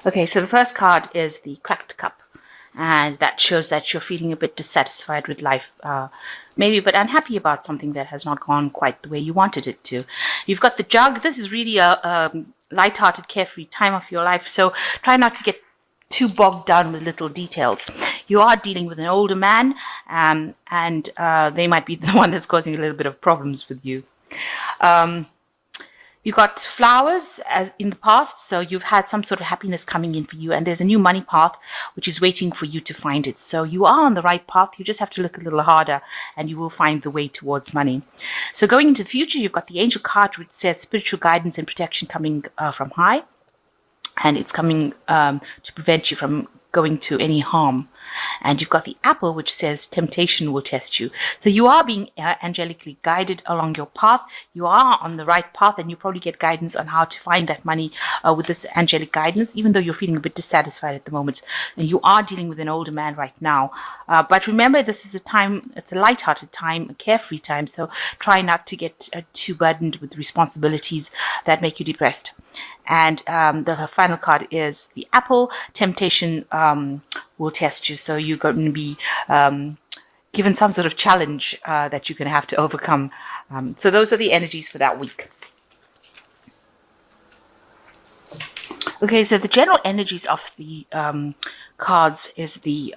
Okay, so the first card is the cracked cup, and that shows that you're feeling a bit dissatisfied with life, maybe a bit unhappy about something that has not gone quite the way you wanted it to. You've got the jug. This is really a light-hearted, carefree time of your life, so try not to get too bogged down with little details. You are dealing with an older man, and they might be the one that's causing a little bit of problems with you. You got flowers as in the past, so you've had some sort of happiness coming in for you, and there's a new money path which is waiting for you to find it. So you are on the right path. You just have to look a little harder, and you will find the way towards money. So going into the future, you've got the angel card which says spiritual guidance and protection coming from high, and it's coming to prevent you from going to any harm. And you've got the apple which says temptation will test you. So you are being angelically guided along your path. You are on the right path, and you probably get guidance on how to find that money with this angelic guidance, even though you're feeling a bit dissatisfied at the moment. And you are dealing with an older man right now. But remember, this is a time, it's a light-hearted time, a carefree time. So try not to get too burdened with responsibilities that make you depressed. And the final card is the apple. Temptation will test you. So you're going to be given some sort of challenge that you're going to have to overcome. So those are the energies for that week. Okay, so the general energies of the cards is the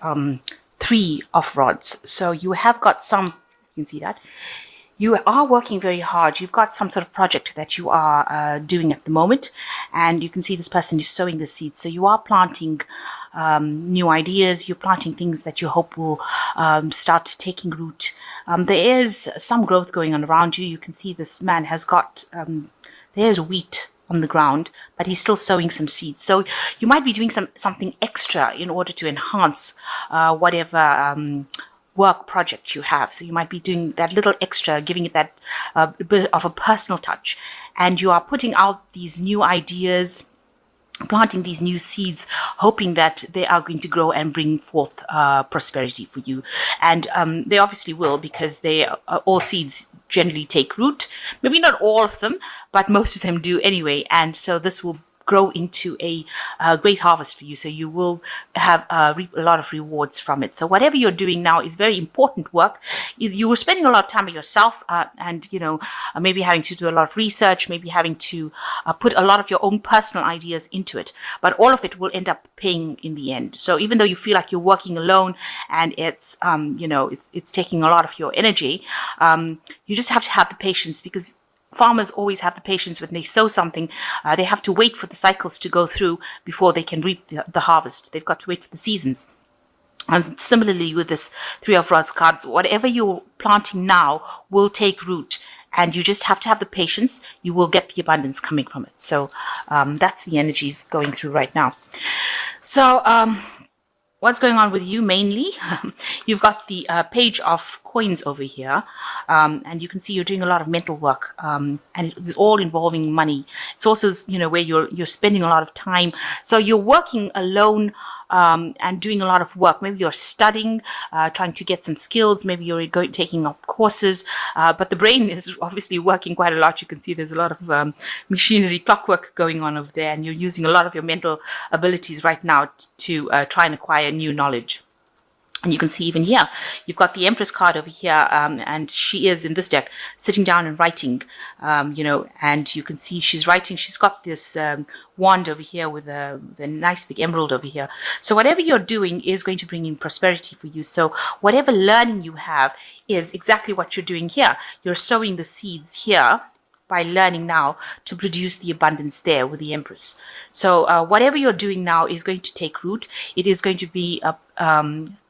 Three of Rods. So you have got some, you can see that. You are working very hard. You've got some sort of project that you are doing at the moment, and you can see this person is sowing the seeds. So you are planting new ideas. You're planting things that you hope will start taking root. There is some growth going on around you. You can see this man has got, there's wheat on the ground, but he's still sowing some seeds. So you might be doing something extra in order to enhance whatever work project you have. So you might be doing that little extra, giving it that bit of a personal touch, and you are putting out these new ideas, planting these new seeds, hoping that they are going to grow and bring forth prosperity for you. And they obviously will, because they all seeds generally take root. Maybe not all of them, but most of them do anyway. And so this will grow into a great harvest for you. So you will have reap a lot of rewards from it. So whatever you're doing now is very important work. You were spending a lot of time with yourself, and maybe having to do a lot of research, maybe having to put a lot of your own personal ideas into it. But all of it will end up paying in the end. So even though you feel like you're working alone and it's it's taking a lot of your energy, you just have to have the patience, because farmers always have the patience when they sow something. They have to wait for the cycles to go through before they can reap the harvest. They've got to wait for the seasons. And similarly with this Three of Rods cards, whatever you're planting now will take root, and you just have to have the patience. You will get the abundance coming from it. So that's the energies going through right now. So what's going on with you mainly? You've got the page of coins over here, and you can see you're doing a lot of mental work, and it's all involving money. It's also where you're spending a lot of time. So you're working alone, and doing a lot of work. Maybe you're studying, trying to get some skills. Maybe you're taking up courses, but the brain is obviously working quite a lot. You can see there's a lot of machinery, clockwork going on over there, and you're using a lot of your mental abilities right now to try and acquire new knowledge. And you can see even here, you've got the Empress card over here, and she is in this deck sitting down and writing, and you can see she's writing. She's got this wand over here with the nice big emerald over here. So whatever you're doing is going to bring in prosperity for you. So whatever learning you have is exactly what you're doing here. You're sowing the seeds here by learning now to produce the abundance there with the Empress. So whatever you're doing now is going to take root. It is going to be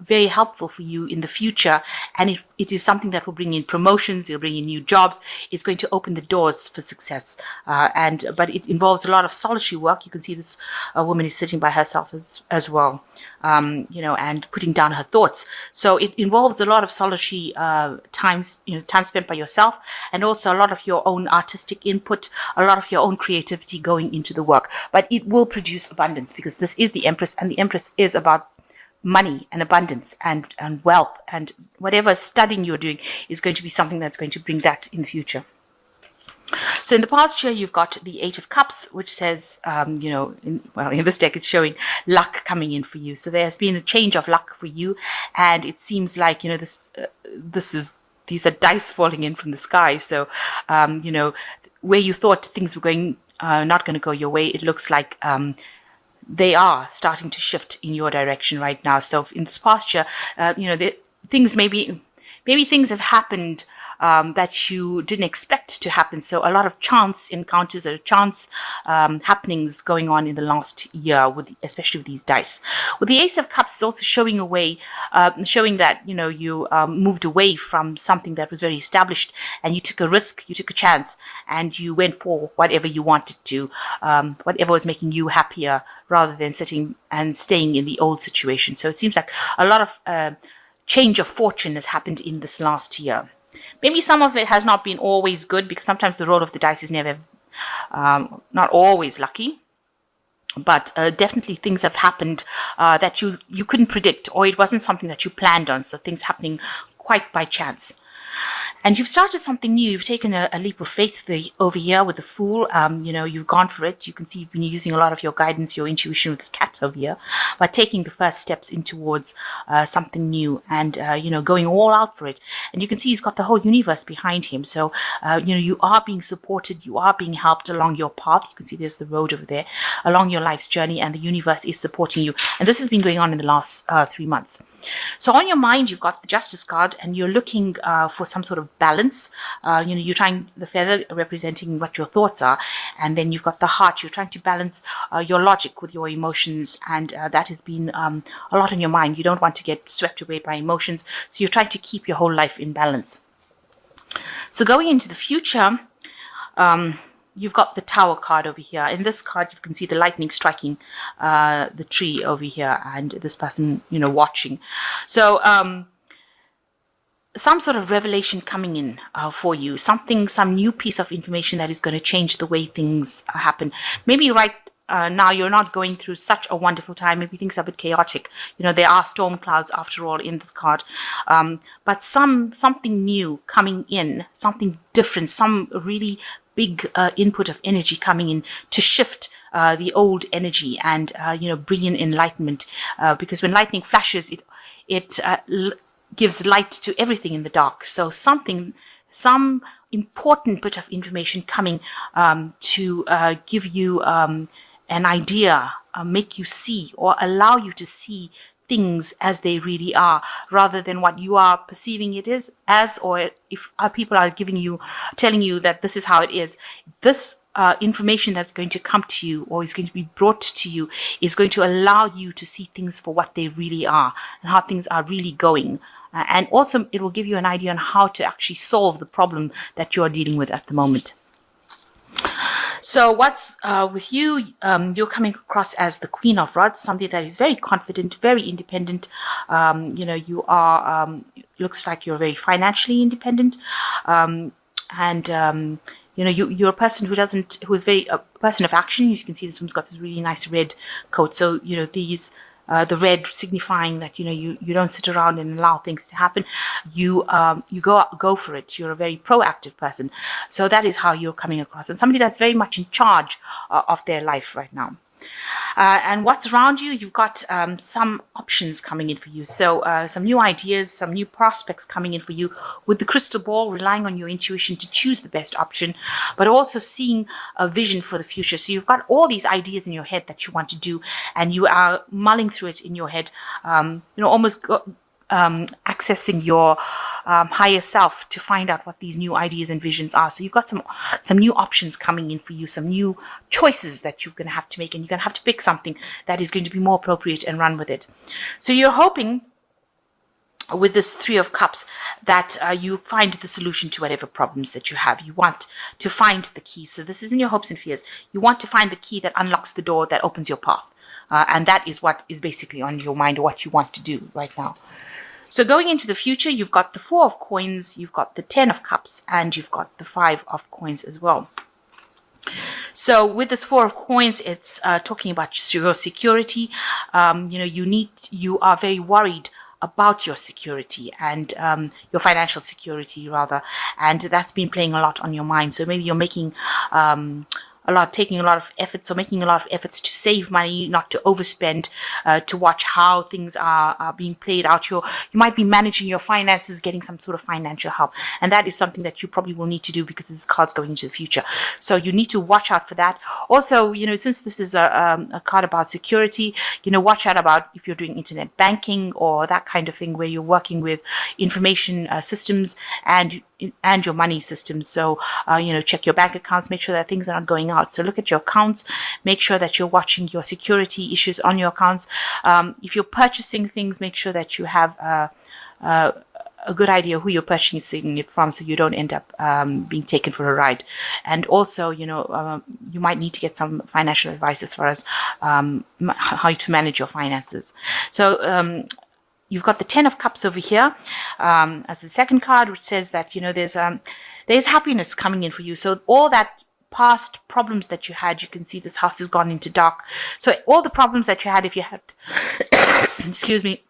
very helpful for you in the future, and it is something that will bring in promotions, it'll bring in new jobs, it's going to open the doors for success, but it involves a lot of solitary work. You can see this woman is sitting by herself as well, and putting down her thoughts. So it involves a lot of solitary time spent by yourself, and also a lot of your own artistic input, a lot of your own creativity going into the work. But it will produce abundance, because this is the Empress, and the Empress is about money and abundance and wealth, and whatever studying you're doing is going to be something that's going to bring that in the future. So So in the past year, you've got the Eight of Cups, which says, in this deck, it's showing luck coming in for you. So there has been a change of luck for you, and it seems like these are dice falling in from the sky. So where you thought things were going not going to go your way, it looks like they are starting to shift in your direction right now. So in this past year, things maybe things have happened that you didn't expect to happen. So a lot of chance encounters or chance happenings going on in the last year, especially with these dice. With the Ace of Cups, it's also showing that you moved away from something that was very established, and you took a risk, you took a chance, and you went for whatever you wanted to, whatever was making you happier, rather than sitting and staying in the old situation. So it seems like a lot of change of fortune has happened in this last year. Maybe some of it has not been always good, because sometimes the roll of the dice is never, not always lucky. But definitely things have happened that you couldn't predict, or it wasn't something that you planned on. So things happening quite by chance. And you've started something new. You've taken a leap of faith over here with the Fool. You've gone for it. You can see you've been using a lot of your guidance, your intuition with this cat over here, by taking the first steps in towards something new, and going all out for it. And you can see he's got the whole universe behind him. So you are being supported. You are being helped along your path. You can see there's the road over there along your life's journey, and the universe is supporting you. And this has been going on in the last 3 months. So on your mind, you've got the Justice card, and you're looking for some sort of balance. You're trying, the feather representing what your thoughts are, and then you've got the heart. You're trying to balance your logic with your emotions, and that has been a lot on your mind. You don't want to get swept away by emotions, so you're trying to keep your whole life in balance. So going into the future, you've got the Tower card over here. In this card, you can see the lightning striking the tree over here, and this person, watching. So some sort of revelation coming in for you, some new piece of information that is going to change the way things happen. Maybe right now you're not going through such a wonderful time. Maybe things are a bit chaotic. There are storm clouds after all in this card. But something new coming in, something different, some really big input of energy coming in to shift the old energy and, bring in enlightenment. Because when lightning flashes, it gives light to everything in the dark. So some important bit of information coming to give you an idea, make you see, or allow you to see things as they really are, rather than what you are perceiving it is as, or if people are telling you that this is how it is. This information that's going to come to you, or is going to be brought to you, is going to allow you to see things for what they really are and how things are really going. And also it will give you an idea on how to actually solve the problem that you are dealing with at the moment. So what's with you, you're coming across as the Queen of Rods, somebody that is very confident, very independent. You are, looks like you're very financially independent. You're a person who is a person of action. You can see this one's got this really nice red coat. So, the red signifying that, you don't sit around and allow things to happen. You go for it. You're a very proactive person. So that is how you're coming across. And somebody that's very much in charge of their life right now. And what's around you, you've got some options coming in for you. So some new ideas, some new prospects coming in for you with the crystal ball, relying on your intuition to choose the best option, but also seeing a vision for the future. So you've got all these ideas in your head that you want to do, and you are mulling through it in your head, accessing your higher self to find out what these new ideas and visions are. So you've got some new options coming in for you, some new choices that you're going to have to make, and you're going to have to pick something that is going to be more appropriate and run with it. So you're hoping with this Three of Cups that you find the solution to whatever problems that you have. You want to find the key. So this isn't your hopes and fears. You want to find the key that unlocks the door that opens your path. And that is what is basically on your mind, or what you want to do right now. So going into the future, you've got the Four of Coins, you've got the Ten of Cups, and you've got the Five of Coins as well. So with this Four of Coins, it's talking about your security. You are very worried about your security and your financial security rather, and that's been playing a lot on your mind. So maybe you're making taking a lot of efforts or making a lot of efforts to save money, not to overspend, to watch how things are being played out. You might be managing your finances, getting some sort of financial help. And that is something that you probably will need to do because this card's going into the future. So you need to watch out for that. Also, since this is a card about security, watch out about if you're doing internet banking or that kind of thing where you're working with information systems and your money systems. So, check your bank accounts, make sure that things are not going out. So look at your accounts, make sure that you're watching your security issues on your accounts. If you're purchasing things, make sure that you have a good idea who you're purchasing it from so you don't end up being taken for a ride. And also, you might need to get some financial advice as far as how to manage your finances. So, you've got the 10 of Cups over here as the second card, which says that, there's happiness coming in for you. So all that past problems that you had, you can see this house has gone into dark. So all the problems that you had, if you had, excuse me,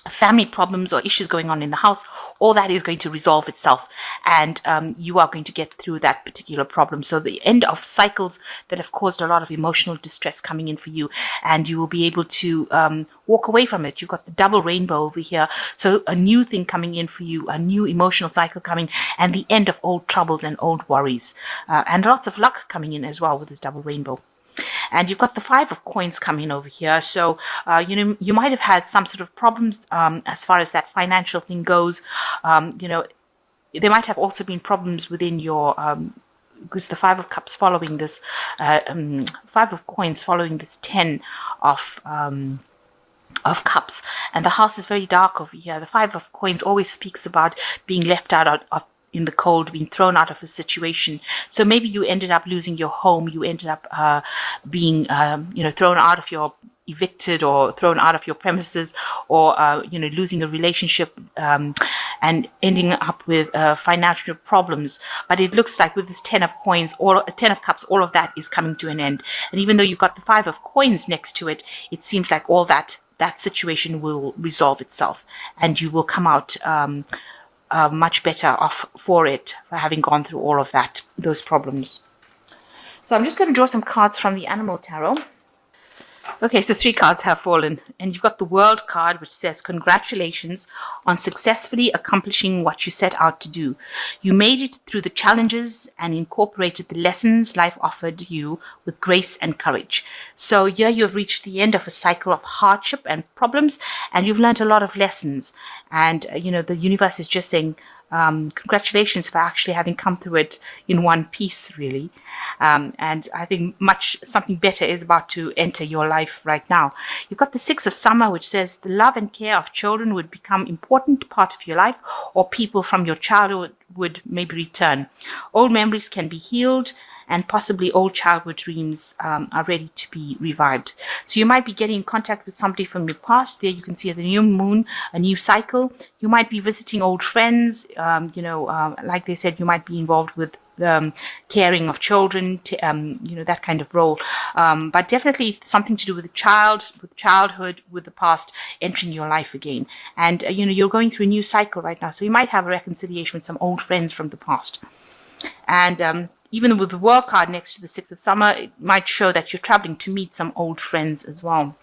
family problems or issues going on in the house, all that is going to resolve itself, and you are going to get through that particular problem. So the end of cycles that have caused a lot of emotional distress coming in for you, and you will be able to walk away from it. You've got the double rainbow over here, so a new thing coming in for you, a new emotional cycle coming, and the end of old troubles and old worries, and lots of luck coming in as well with this double rainbow. And you've got the 5 of Coins coming over here. So, you might have had some sort of problems as far as that financial thing goes. There might have also been problems within your, because the 5 of Cups following this, 5 of Coins following this 10 of Cups. And the house is very dark over here. The 5 of Coins always speaks about being left out of in the cold, being thrown out of a situation. So maybe you ended up losing your home, you ended up being thrown out of your, evicted or thrown out of your premises, or losing a relationship and ending up with financial problems. But it looks like with this 10 of Coins, 10 of Cups, all of that is coming to an end. And even though you've got the 5 of Coins next to it, it seems like all that situation will resolve itself, and you will come out much better off for having gone through all of those problems. So I'm just going to draw some cards from the Animal Tarot. Okay, so 3 cards have fallen, and you've got the World card, which says, congratulations on successfully accomplishing what you set out to do. You made it through the challenges and incorporated the lessons life offered you with grace and courage. So here you've reached the end of a cycle of hardship and problems, and you've learned a lot of lessons. And, the universe is just saying, congratulations for actually having come through it in one piece, really. And I think something better is about to enter your life right now. You've got the 6 of Summer, which says the love and care of children would become important part of your life, or people from your childhood would maybe return. Old memories can be healed, and possibly old childhood dreams are ready to be revived. So you might be getting in contact with somebody from your past. There you can see the new moon, a new cycle. You might be visiting old friends. Like they said, you might be involved with caring of children, that kind of role. But definitely something to do with childhood, with the past entering your life again. And, you're going through a new cycle right now. So you might have a reconciliation with some old friends from the past. And even with the World card next to the 6 of Summer, it might show that you're traveling to meet some old friends as well,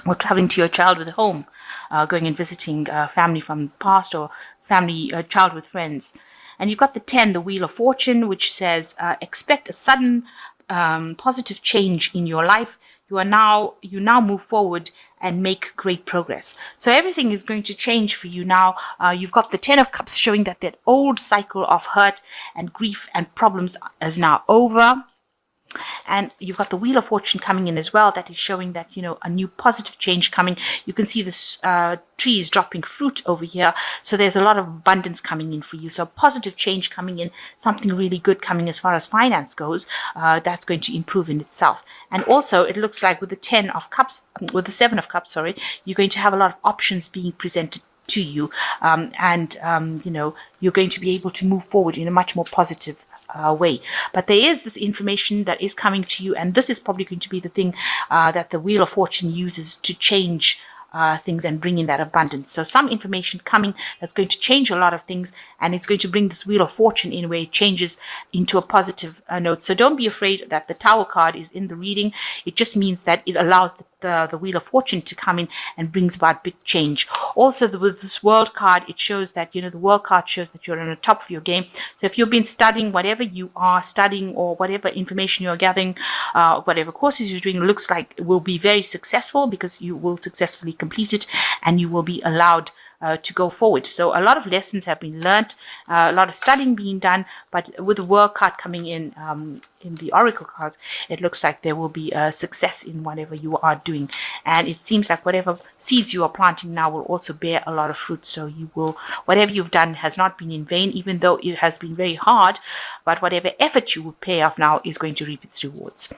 or traveling to your childhood home, going and visiting family from the past, or childhood friends. And you've got the 10, the Wheel of Fortune, which says, expect a sudden positive change in your life. You now move forward and make great progress. So everything is going to change for you now. You've got the 10 of Cups showing that old cycle of hurt and grief and problems is now over. And you've got the Wheel of Fortune coming in as well. That is showing that, a new positive change coming. You can see this trees dropping fruit over here. So there's a lot of abundance coming in for you. So positive change coming in, something really good coming as far as finance goes. That's going to improve in itself. And also it looks like with the 10 of Cups, with the 7 of Cups, you're going to have a lot of options being presented to you. You're going to be able to move forward in a much more positive way. But there is this information that is coming to you, and this is probably going to be the thing that the Wheel of Fortune uses to change things and bring in that abundance. So some information coming that's going to change a lot of things, and it's going to bring this Wheel of Fortune in where it changes into a positive note. So don't be afraid that the Tower card is in the reading. It just means that it allows the Wheel of Fortune to come in and brings about big change. Also, with this World card, it shows that, the World card shows that you're on the top of your game. So if you've been studying, whatever you are studying or whatever information you're gathering, whatever courses you're doing, looks like it will be very successful, because you will successfully complete it and you will be allowed to go forward. So a lot of lessons have been learned, a lot of studying being done, but with the World card coming in the Oracle cards, it looks like there will be a success in whatever you are doing. And it seems like whatever seeds you are planting now will also bear a lot of fruit. So you will, whatever you've done has not been in vain, even though it has been very hard, but whatever effort you will pay off now is going to reap its rewards.